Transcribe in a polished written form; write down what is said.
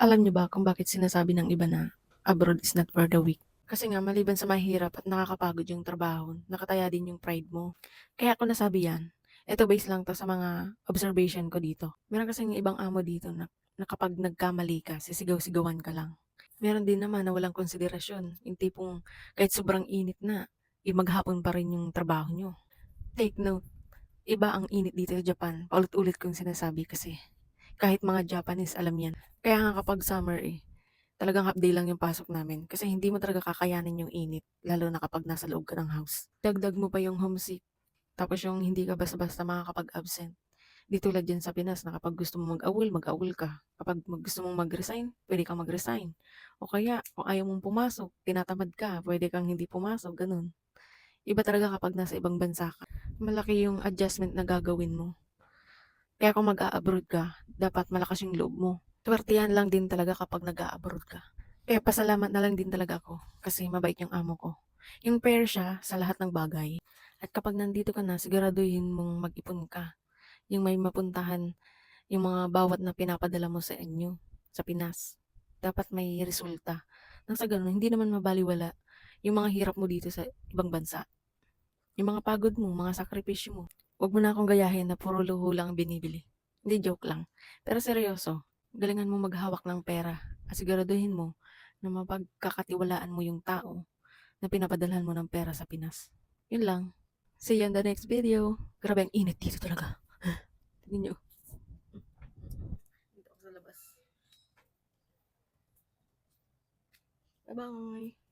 Alam niyo ba kung bakit sinasabi ng iba na abroad is not for the weak? Kasi nga maliban sa mahirap at nakakapagod yung trabaho, nakataya din yung pride mo. Kaya ako nasabi yan. Eto base lang 'to sa mga observation ko dito. Meron kasing ibang amo dito na kapag nagkamali ka, sisigaw-sigawan ka lang. Meron din naman na walang konsiderasyon, yung tipong kahit sobrang init na, maghapon pa rin yung trabaho niyo. Take note, iba ang init dito sa Japan. Paulit-ulit kong sinasabi kasi kahit mga Japanese alam yan. Kaya nga kapag summer talagang half day lang yung pasok namin kasi hindi mo talaga kakayanin yung init lalo na kapag nasa loob ka ng house. Dagdag mo pa yung homesick, tapos yung hindi ka basta-basta makakapag-absent. Di tulad yan sa Pinas na kapag gusto mo mag-awol, mag-awol ka. Kapag gusto mong mag-resign, pwede kang mag-resign. O kaya, kung ayaw mong pumasok, tinatamad ka, pwede kang hindi pumasok, ganun. Iba talaga kapag nasa ibang bansa ka. Malaki yung adjustment na gagawin mo. Kaya kung mag-a-abroad ka, dapat malakas yung loob mo. Swertihan lang din talaga kapag nag-a-abroad ka. Kaya pasalamat na lang din talaga ako kasi mabait yung amo ko. Yung pair siya sa lahat ng bagay. At kapag nandito ka na, siguraduhin mong mag-ipon ka. Yung may mapuntahan, yung mga bawat na pinapadala mo sa inyo, sa Pinas. Dapat may resulta. Nang sa ganun, hindi naman mabaliwala yung mga hirap mo dito sa ibang bansa. Yung mga pagod mo, mga sakripisyo mo. Huwag mo na akong gayahin na puro luho lang ang binibili. Hindi, joke lang. Pero seryoso, galingan mo maghawak ng pera at siguraduhin mo na mapagkakatiwalaan mo yung tao na pinapadalhan mo ng pera sa Pinas. Yun lang. See you in the next video. Grabe ang init dito talaga. Tingnan nyo. Dito ako sa labas. Bye-bye.